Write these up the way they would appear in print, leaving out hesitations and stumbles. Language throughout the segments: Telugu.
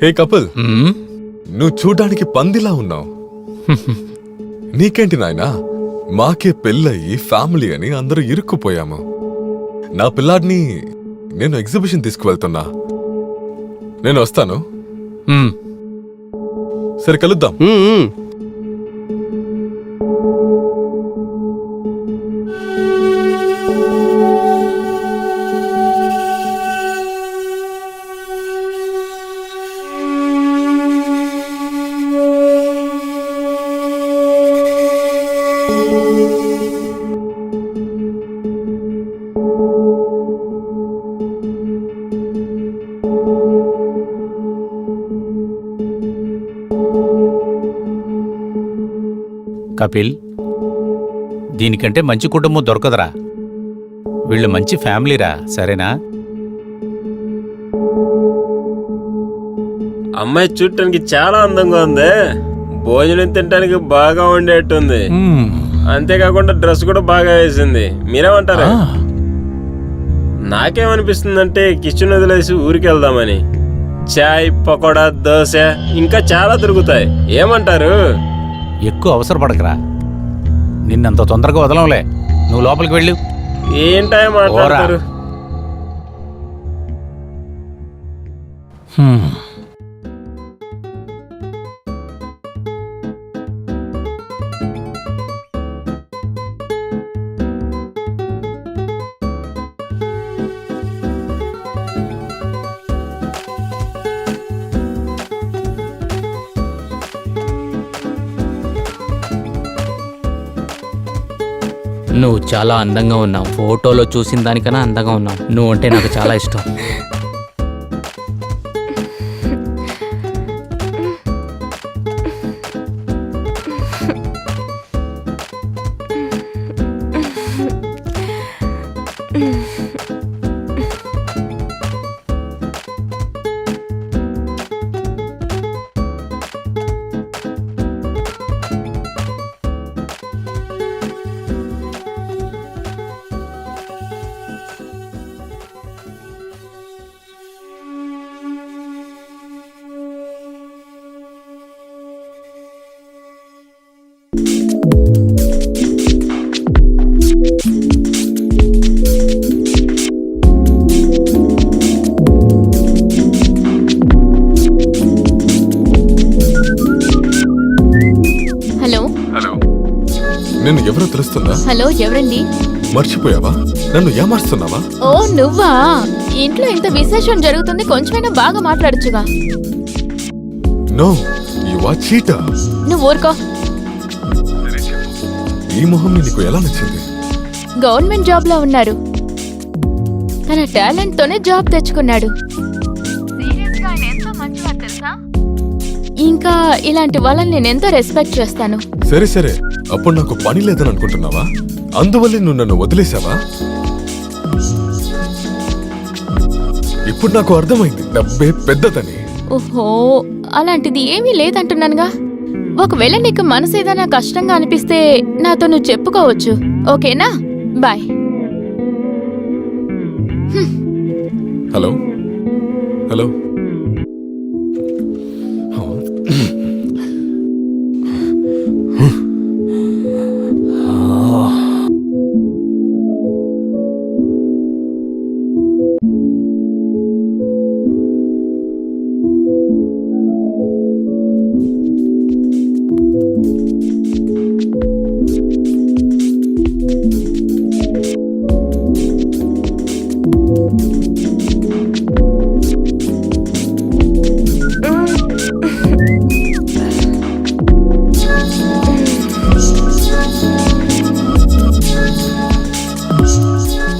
హే కపుల్, నువ్వు చూడ్డానికి పందిలా ఉన్నావు. నీకేంటి నాయనా, మాకే పెళ్ళయి ఫ్యామిలీ అని అందరూ ఇరుక్కుపోయాము. నా పిల్లాడిని నేను ఎగ్జిబిషన్ తీసుకువెళ్తున్నా. నేను వస్తాను. సరే కలుద్దాం. కపిల్, దీనికంటే మంచి కుటుంబం దొరకదురా. వీళ్ళు మంచి ఫ్యామిలీరా, సరేనా? అమ్మాయి చూడటానికి చాలా అందంగా ఉంది. భోజనం తినడానికి బాగా ఉండేట్టుంది. అంతేకాకుండా డ్రెస్ కూడా బాగా వేసింది. మీరేమంటారు? నాకేమనిపిస్తుందంటే కిచెన్ వదిలేసి ఊరికి వెళ్దామని. చాయ్, పకోడా, దోశ ఇంకా చాలా దొరుకుతాయి. ఏమంటారు? ఎక్కువ అవసరపడకరా, నిన్నంత తొందరగా వదలంలే. నువ్వు లోపలికి వెళ్ళు. ఏంటాయో మాట్లాడతారు. నువ్వు చాలా అందంగా ఉన్నావు. ఫోటోలో చూసిన దానికన్నా అందంగా ఉన్నావు. నువ్వు అంటే నాకు చాలా ఇష్టం. నేను ఎవరో తెలుస్తుందా? హలో, ఎవరండి? మర్చిపోయావా? నన్ను ఏమారుస్తున్నావా? ఓ నువ్వా? ఇంట్లో ఇంత విశేషం జరుగుతుంది, కొంచెమైనా బాగా మాట్లాడచ్చుగా. No, you are cheater. నువ్వు ఊరుకో. ఈ మొహం నీకు ఎలా నచ్చింది? గవర్నమెంట్ జాబ్ లో ఉన్నారు. తన టాలెంట్ తోనే జాబ్ తెచ్చుకున్నాడు. ఇంకా ఇలాంటి వాళ్ళని నేను ఎంతో రెస్పెక్ట్ చేస్తాను. సరే సరే, అప్పుడు నాకు పని లేదని అనుకుంటున్నావా? అందువల్లే నువ్వు నన్ను వదిలేసావా? ఇప్పుడు నాకు అర్థమైంది, డబ్బే పెద్దదని. ఓహో, అలాంటిది ఏమీ లేదంటున్నానుగా. ఒకవేళ నీకు మనసు ఏదైనా కష్టంగా అనిపిస్తే నాతో నువ్వు చెప్పుకోవచ్చు, ఓకేనా? బాయ్. Hello hello.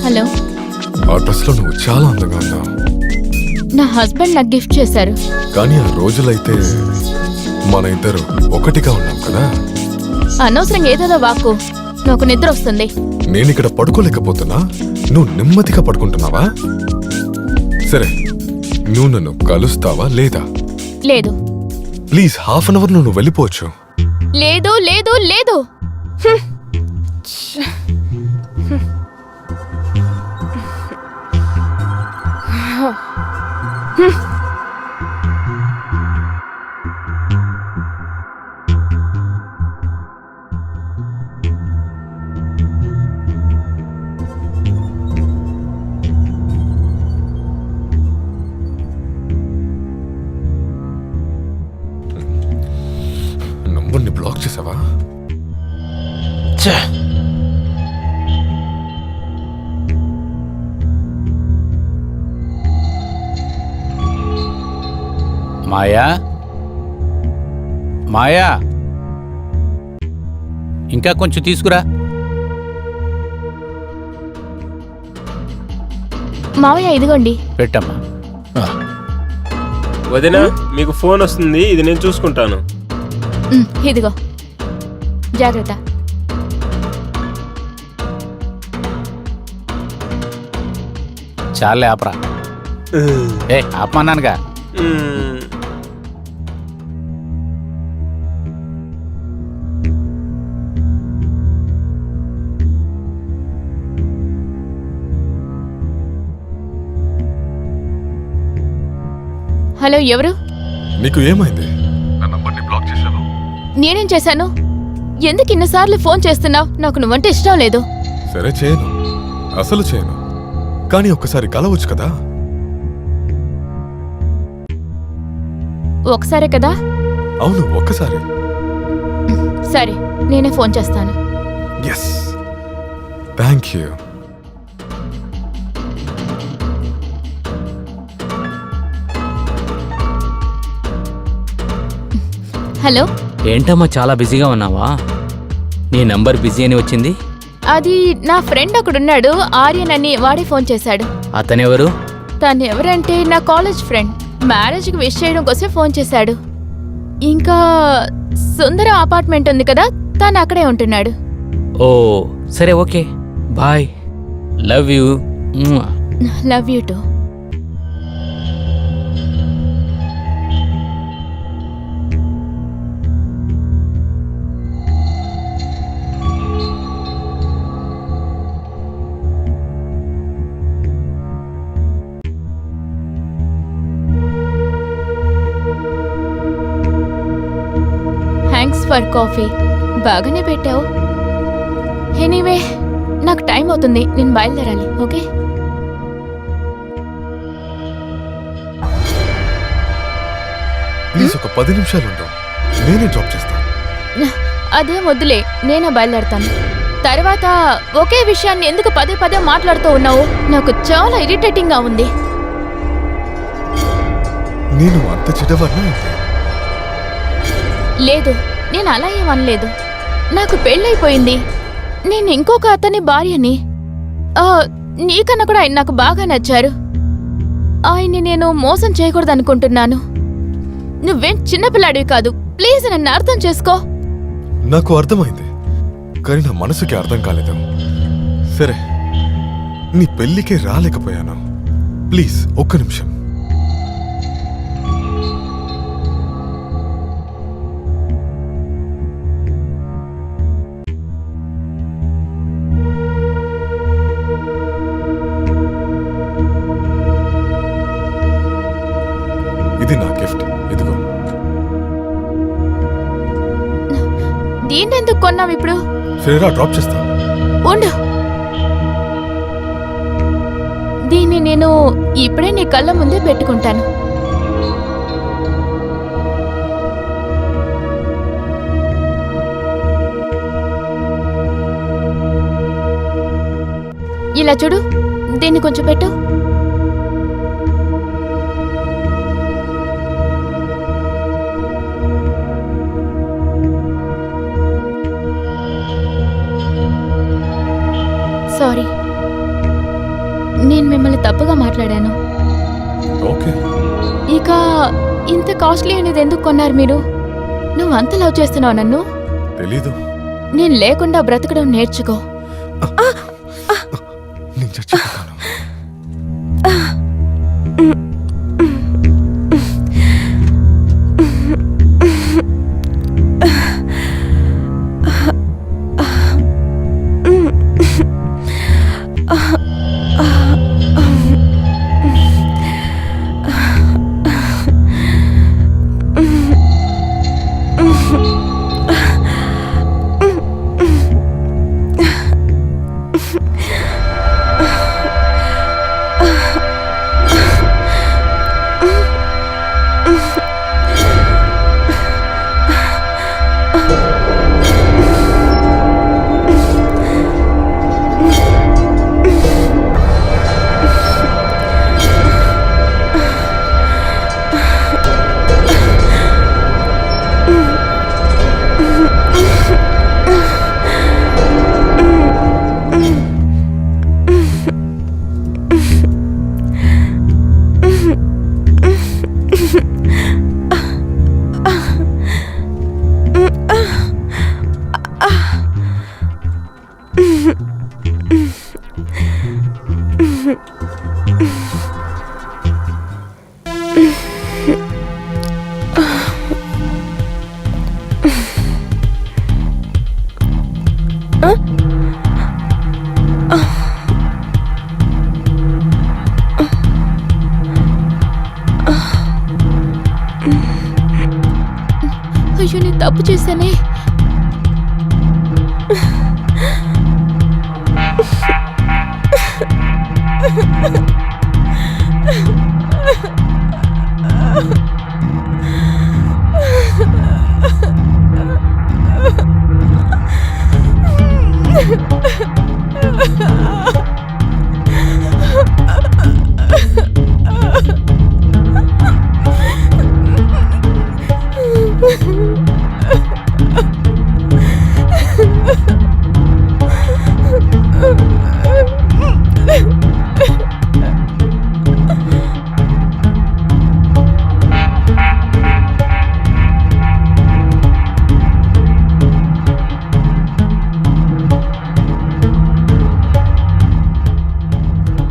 హలో. ఆ డ్రెస్ లో నువ్వు చాలా అందంగా ఉన్నావు. నా హస్బెండ్ నాకు గిఫ్ట్ చేశారు. కానీ ఆ రోజులైతే మన ఇద్దరు ఒకటిగా ఉన్నాం కదా. అనవసరంగా ఏదేదో వాక్కు. నాకు నిద్ర వస్తుంది. నేను ఇక్కడ పడుకోలేకపోతున్నా, నువ్వు నెమ్మదిగా పడుకుంటున్నావా? సరే, నువ్వు నన్ను కలుస్తావా లేదా? లేదు. ప్లీజ్, హాఫ్ అన్ అవర్ నువ్వు వెళ్ళిపోవచ్చు. లేదు లేదు లేదు. మాయా మాయా, ఇంకా కొంచెం తీసుకురా. మావయ్య ఇదిగోండి. పెట్టమ్మా. వదినా మీకు ఫోన్ వస్తుంది, ఇది నేను చూసుకుంటాను. ఇదిగో జాగ్రత్త. చాలే ఆపరా. ఏ ఆపమన్నానుగా. హలో, ఎవరు? నీకు ఏమైంది? నా నంబర్ని బ్లాక్ చేశావు. నేనేం చేశాను? ఎందుకు ఇన్నిసార్లు ఫోన్ చేస్తున్నావు? నాకు నువ్వంటే ఇష్టం లేదు. సరే చేయను, అసలు చేయను. కానీ ఒక్కసారి కలవచ్చు కదా. ఒకసారే కదా? అవును, ఒక్కసారి. సరే, నేనే ఫోన్ చేస్తాను. Yes, thank you. హలో. ఏంటమ్మా చాలా బిజీగా ఉన్నావా? నీ నంబర్ బిజీ అని వచ్చింది. అది నా ఫ్రెండ్ ఒకడున్నాడు, ఆర్యన్ అని, వాడే ఫోన్ చేశాడు. అతనెవరు? తను ఎవరంటే నా కాలేజ్ ఫ్రెండ్. మ్యారేజ్కి విష్ చేయడం కోసం ఫోన్ చేశాడు. ఇంకా సుందర అపార్ట్మెంట్ ఉంది కదా, తను అక్కడే ఉంటున్నాడు. ఓ సరే, okay, bye, love you. Love you too. Thanks for coffee. బాగానే పెట్టావు. ఎనీవే, నాకు టైం అవుతుంది, నేను బయలుదేరాలి. ఓకే. ప్లీజ్ ఒక 10 నిమిషాలు ఉండవు, నేనే డ్రాప్ చేస్తాను. అదేం వద్దులే, నేనే బయలుదేరతాను. తర్వాత ఒకే విషయాన్ని ఎందుకు పదే పదే మాట్లాడుతూ ఉన్నావు? నాకు చాలా ఇరిటేటింగ్ గా ఉంది. నేను అంత చిటవర్నా అయితే? లేదు, నేను అలా ఏమనలేదు. నాకు పెళ్ళైపోయింది. నేను ఇంకొక అతని భార్యని. నీకన్నా కూడా ఆయన నాకు బాగా నచ్చారు. ఆయన్ని నేను మోసం చేయకూడదు అనుకుంటున్నాను. నువ్వేం చిన్నపిల్లాడివి కాదు. ప్లీజ్ నన్ను అర్థం చేసుకో. నాకు అర్థమైంది, కానీ నా మనసుకి అర్థం కాలేదు. సరే, నీ పెళ్ళికే రాలేకపోయాను. ప్లీజ్ ఒక్క నిమిషం. ఇది నా గిఫ్ట్, ఇదిగో. దీన్నెందుకు కొన్నావు ఇప్పుడు? సరేరా, డ్రాప్ చేస్తా. ఉండు. దీన్ని నేను ఇప్పుడే నీ కళ్ళ ముందే పెట్టుకుంటాను. ఇలా చూడు, దీన్ని కొంచెం పెట్టు. సారీ, నేను మిమ్మల్ని తప్పుగా మాట్లాడాను. ఓకే. ఇక ఇంత కాస్ట్లీ అనేది ఎందుకు కొన్నారు మీరు? నువ్వు అంత లవ్ చేస్తున్నావు నన్ను? తెలీదు. నేను లేకుండా బ్రతకడం నేర్చుకో. నేను చచ్చిపోతాను. అయ్యో నేను తప్పు చేశానే.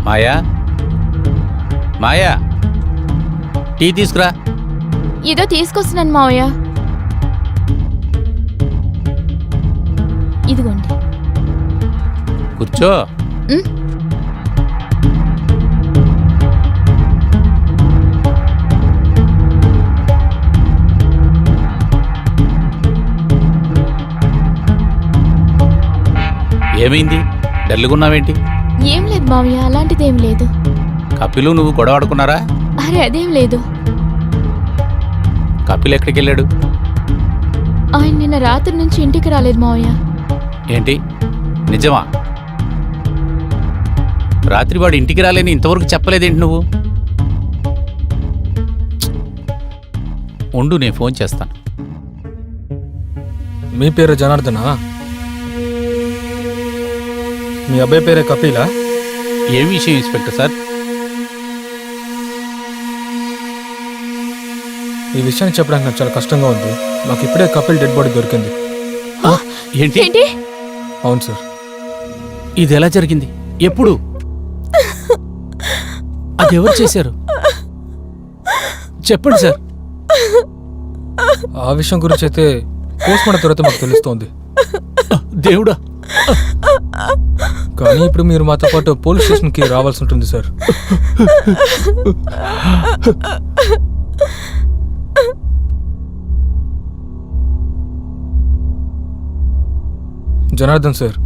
మాయా, మాయా, టీ తీసుకురా. ఏదో తీసుకొస్తున్నాను మావయ్య. ఇదిగోండి. కూర్చో. ఉమ్, ఏమైంది? డల్లుగున్నావేంటి? ఏం లేదు మావయ్య, అలాంటిదేం లేదు. కపిలు నువ్వు గొడవ ఆడుకున్నారా? అరే అదేం లేదు. కపిల్ ఎక్కడికి వెళ్ళాడు? ఆయన నిన్న రాత్రి నుంచి ఇంటికి రాలేదు మావయ్య. ఏంటి, నిజమా? రాత్రి వాడు ఇంటికి రాలేని ఇంతవరకు చెప్పలేదేంటి నువ్వు? ఉండు, నేను ఫోన్ చేస్తాను. మీ పేరు జనార్దనా? మీ అబ్బాయి పేరే కపిలా? ఏం విషయం ఇన్స్పెక్టర్ సార్? ఈ విషయాన్ని చెప్పడానికి నాకు చాలా కష్టంగా ఉంది. మాకు ఇప్పుడే కపిల్ డెడ్ బాడీ దొరికింది. ఏంటి? ఏంటి? అవును సార్. ఇది ఎలా జరిగింది? ఎప్పుడు? అది ఎవరు చేశారు? చెప్పండి సార్. ఆ విషయం గురించి అయితే పోస్ట్మార్టం తర్వాత మాకు తెలుస్తోంది. దేవుడా! కానీ ఇప్పుడు మీరు మాతో పాటు పోలీస్ స్టేషన్కి రావాల్సి ఉంటుంది సార్. జనార్దన్ సార్,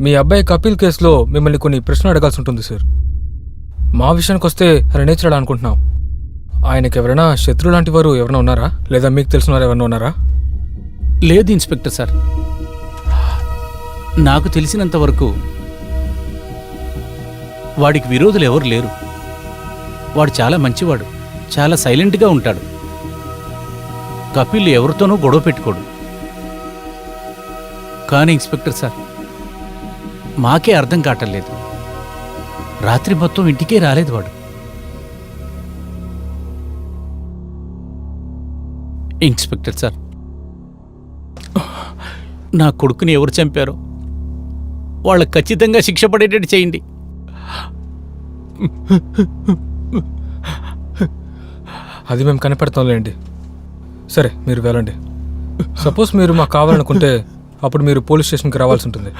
మీ అబ్బాయి కపిల్ కేసులో మిమ్మల్ని కొన్ని ప్రశ్నలు అడగాల్సి ఉంటుంది సార్. మా విషయానికి వస్తే ఆయన నేర్చాడు అనుకుంటున్నాం. ఆయనకి ఎవరైనా శత్రువు లాంటి వారు ఎవరైనా ఉన్నారా, లేదా మీకు తెలిసిన వారు ఎవరైనా ఉన్నారా? లేదు ఇన్స్పెక్టర్ సార్, నాకు తెలిసినంత వరకు వాడికి విరోధులు ఎవరు లేరు. వాడు చాలా మంచివాడు, చాలా సైలెంట్గా ఉంటాడు. కపిల్ ఎవరితోనూ గొడవ పెట్టుకోడు. కానీ ఇన్స్పెక్టర్ సార్, మాకే అర్థం కావట్లేదు. రాత్రి మొత్తం ఇంటికే రాలేదు వాడు. ఇన్స్పెక్టర్ సార్, నా కొడుకుని ఎవరు చంపారో వాళ్ళకు ఖచ్చితంగా శిక్ష పడేటట్టు చేయండి. అది మేము కనిపెడతాంలేండి. సరే, మీరు వెళ్ళండి. సపోజ్ మీరు మాకు కావాలనుకుంటే అప్పుడు మీరు పోలీస్ స్టేషన్కి రావాల్సి ఉంటుంది.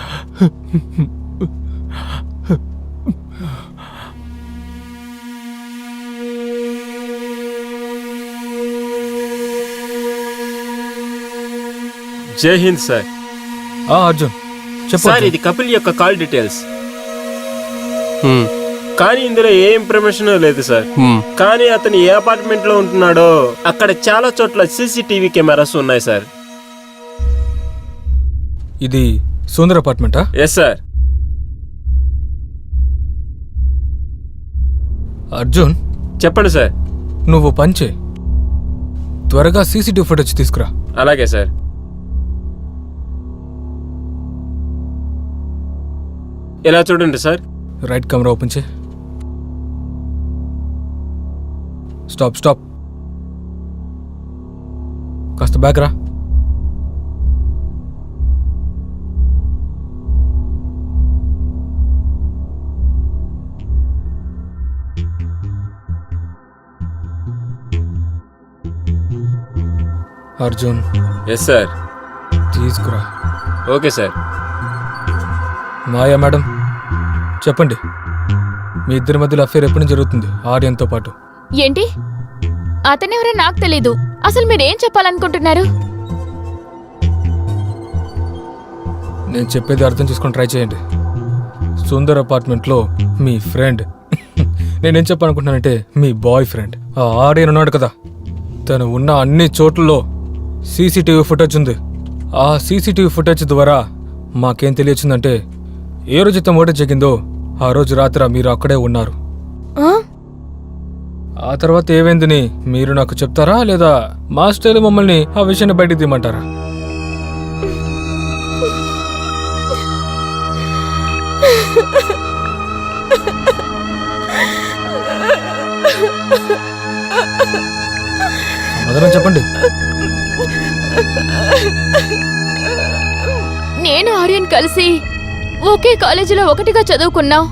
జై హింద్ సార్. అర్జున్ చెప్పు. సార్, ఇది కపిల్ యొక్క కాల్ డీటెయిల్స్. కానీ ఇందులో ఏ ఇన్ఫర్మేషన్ లేదు సార్. కానీ అతను ఏ అపార్ట్మెంట్ లో ఉంటున్నాడో అక్కడ చాలా చోట్ల సీసీటీవీ కెమెరాస్ ఉన్నాయి సార్. ఇది సుందర్ అపార్ట్మెంటా? Yes sir. అర్జున్ చెప్పండి సార్. నువ్వు పంచే త్వరగా సీసీటీవీ ఫుటేజ్ తీసుకురా. అలాగే సార్. ఇలా చూడండి సార్. రైట్ కెమెరా ఓపెన్ చే. Stop stop. కాస్త బ్యాక్ రా. Arjun yes sir. తీసుకురా. Okay sir. మాయా మేడం చెప్పండి, మీ ఇద్దరి మధ్యలో అఫేర్ ఎప్పటి నుంచి జరుగుతుంది ఆర్యన్తో పాటు? ఏంటి? అతనెవరో నాకు తెలీదు. అసలు మీరేం చెప్పాలనుకుంటున్నారు? నేను చెప్పేది అర్థం చేసుకొని ట్రై చేయండి. సుందర్ అపార్ట్మెంట్లో మీ ఫ్రెండ్ నేనేం చెప్పాలనుకుంటున్నానంటే మీ బాయ్ ఫ్రెండ్ ఆ ఆర్యన్ ఉన్నాడు కదా, తను ఉన్న అన్ని చోట్లలో సీసీటీవీ ఫుటేజ్ ఉంది. ఆ సీసీటీవీ ఫుటేజ్ ద్వారా మాకేం తెలియచ్చిందంటే ఏ రోజు అయితే మోటర్ జరిగిందో ఆ రోజు రాత్రి మీరు అక్కడే ఉన్నారు. ఆ తర్వాత ఏమైందని మీరు నాకు చెప్తారా, లేదా మా స్టైల్ మమ్మల్ని ఆ విషయాన్ని బయటికి తీయమంటారా? సమాధానం చెప్పండి. నేను ఆర్యన్ కలిసి ఒకే కాలేజీలో ఒకటిగా చదువుకున్నాం.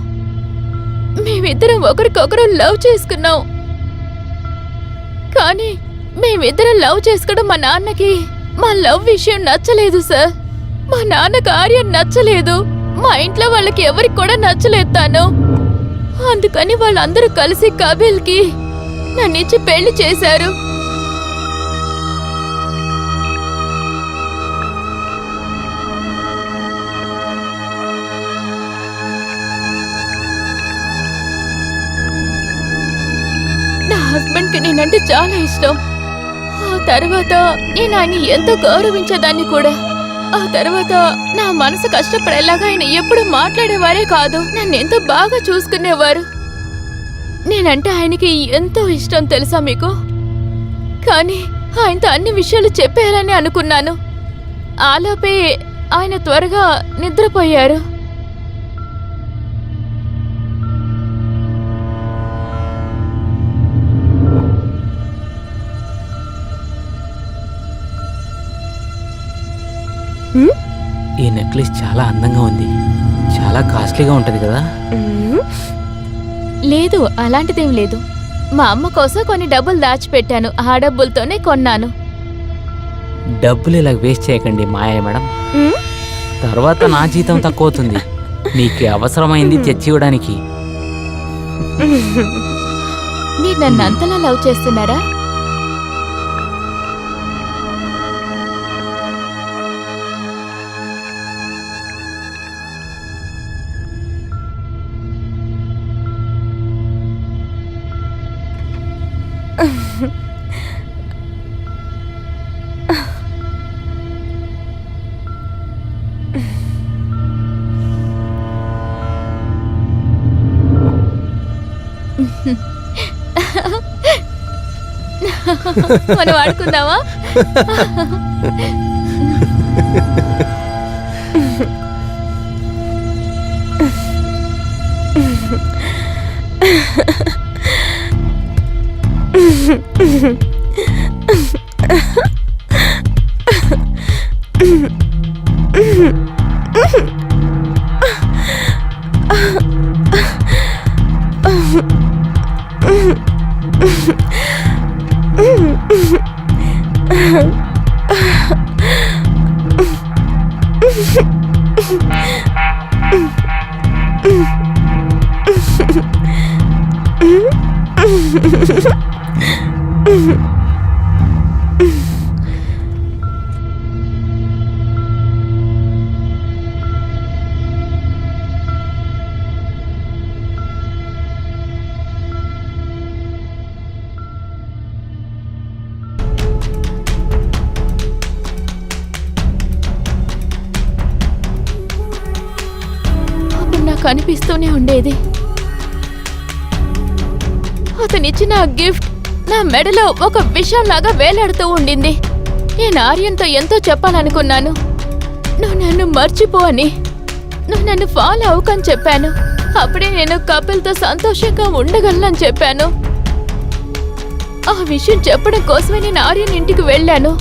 మేమిద్దరం ఒకరికొకరు లవ్ చేసుకున్నాం. కానీ మేమిద్దరం లవ్ చేసుకోవడం మా నాన్నకి మా లవ్ విషయం నచ్చలేదు సార్. మా నాన్నకు ఆర్యన్ నచ్చలేదు. మా ఇంట్లో వాళ్ళకి ఎవరికి కూడా నచ్చలేదు తాను. అందుకని వాళ్ళందరూ కలిసి కబీల్కి నన్నిచ్చి పెళ్లి చేశారు. నా హస్బెండ్కి నేనంటే చాలా ఇష్టం. ఆ తర్వాత నేను ఆయన ఎంతో గౌరవించేదాన్ని కూడా. ఆ తర్వాత నా మనసు కష్టపడేలాగా ఆయన ఎప్పుడు మాట్లాడేవారే కాదు. నన్ను ఎంతో బాగా చూసుకునేవారు. నేనంటే ఆయనకి ఎంతో ఇష్టం తెలుసా మీకు. కానీ ఆయనతో అన్ని విషయాలు చెప్పేయాలని అనుకున్నాను. ఆలోపే ఆయన త్వరగా నిద్రపోయారు. ఈ నెక్లెస్ చాలా అందంగా ఉంది. చాలా కాస్ట్లీగా ఉంటుంది కదా? లేదు, అలాంటిదేం లేదు. మా అమ్మ కోసం కొన్ని డబ్బులు దాచిపెట్టాను. ఆ డబ్బులతోనే కొన్నాను. డబ్బులు ఇలా వేస్ట్ చేయకండి మాయా మేడం. తర్వాత నా జీతం తక్కువ అవుతుంది. మీకు అవసరమైంది తెచ్చి ఇవ్వడానికి. మీరు నన్ను అంతలా లవ్ చేస్తున్నారా? మనం ఆడుకుందామా? కనిపిస్తూనే ఉండేది. అతనిచ్చిన గిఫ్ట్ నా మెడలో ఒక విషంలాగా వేలాడుతూ ఉండింది. నేను ఆర్యన్తో ఎంతో చెప్పాలనుకున్నాను. నువ్వు నన్ను మర్చిపో అని, నువ్వు నన్ను ఫాలో అవ్వకని చెప్పాను. అప్పుడే నేను కపిల్తో సంతోషంగా ఉండగలనని చెప్పాను. ఆ విషయం చెప్పడం కోసమే నేను ఆర్యన్ ఇంటికి వెళ్ళాను.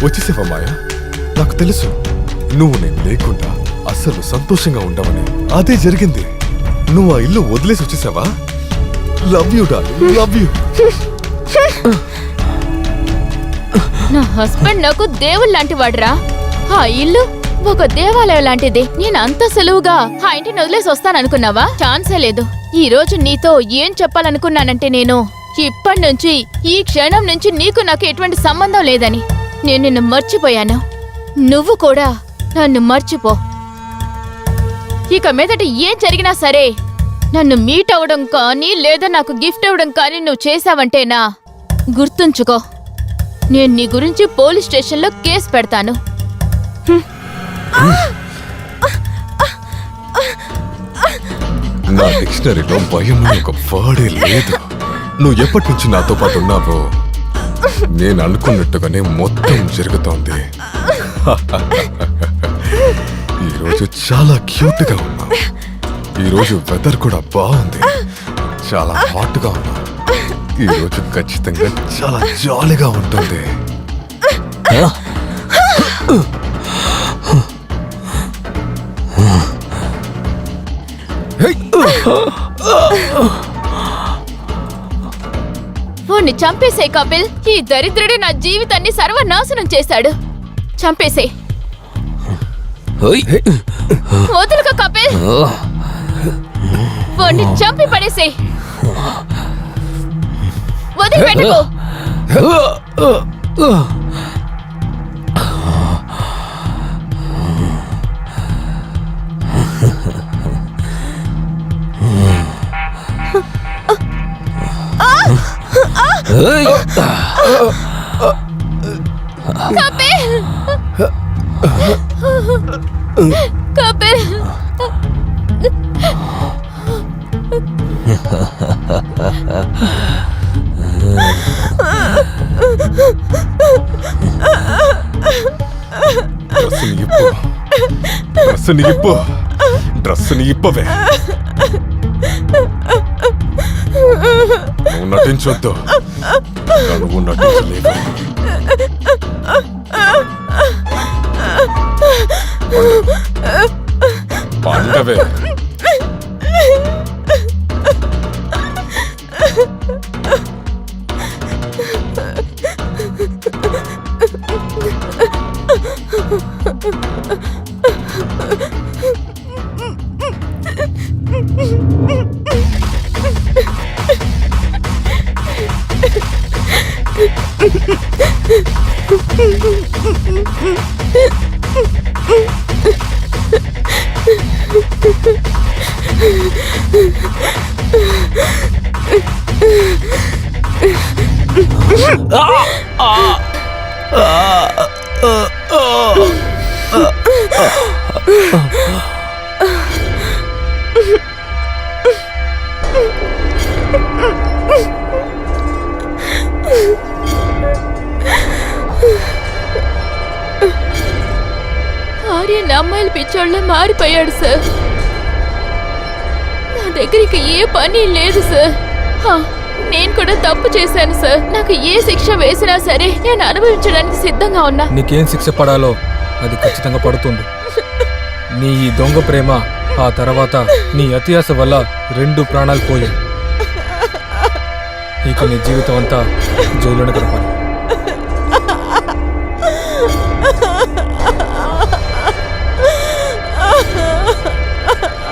వచ్చేసావా మాయా? నాకు తెలుసు నువ్వు నేను లేకుండా అస్సలు సంతోషంగా ఉండవని. అదే జరిగింది. నువ్వు ఆ ఇల్లు వదిలేసి వచ్చేసావా? Love you darling, love you. నా హస్బెండ్ నాకు దేవుడు లాంటి వాడురా. ఆ ఇల్లు ఒక దేవాలయం లాంటిది. నేను అంత సులువుగా ఆ ఇంటిని వదిలేసి వస్తాననుకున్నావా? ఛాన్సే లేదు. ఈ రోజు నీతో ఏం చెప్పాలనుకున్నానంటే, నేను ఇప్పటి నుంచి ఈ క్షణం నుంచి నీకు నాకు ఎటువంటి సంబంధం లేదని నేను నిన్ను మర్చిపోయాను. నువ్వు కూడా నన్ను మర్చిపో. ఇక మీదట ఏం జరిగినా సరే నన్ను మీట్ అవ్వడం కానీ లేదా నాకు గిఫ్ట్ ఇవ్వడం కానీ నువ్వు చేశావంటేనా గుర్తుంచుకో, నేను నీ గురించి పోలీస్ స్టేషన్లో కేసు పెడతాను. నా డిక్షనరీలో భయం అనే ఒక వర్డే లేదు. నువ్వు ఎప్పటి నుంచి నాతో పాటు ఉన్నావో నేను అనుకున్నట్టుగానే మొత్తం జరుగుతోంది. ఈరోజు చాలా క్యూట్ గా ఉన్నావు. ఈరోజు వెదర్ కూడా బాగుంది. చాలా హాట్ గా ఉన్నావు. ఈరోజు ఖచ్చితంగా చాలా జాలీగా ఉంటుంది. వాణ్ణి చంపేసే కపిల్. ఈ దరిద్రుడు నా జీవితాన్ని సర్వనాశనం చేశాడు. చంపేసే. వదులుక కపిల్. వాణ్ణి చంపి పడేసే. వదిలిపెట్టుకో. కపిల్. కపిల్. డ్రెస్సుని ఇప్పవే. నువ్వు నటించొద్దు. నువ్వు నటించలేవు. పండవే. ఆర్యన్ అమ్మాయిల పిచ్చోళ్ళ మారిపోయాడు సార్. నా దగ్గరికి ఏ పని లేదు సార్. నేను కూడా తప్పు చేశాను సార్. నాకు ఏ శిక్ష వేసినా సరే నేను అనుభవించడానికి సిద్ధంగా ఉన్నా. నీకేం శిక్ష పడాలో అది ఖచ్చితంగా పడుతుంది. నీ ఈ దొంగ ప్రేమ, ఆ తర్వాత నీ అత్యాస వల్ల 2 ప్రాణాలు పోయాయి. ఇక నీ జీవితం అంతా జైల్లోనే గడపాలి.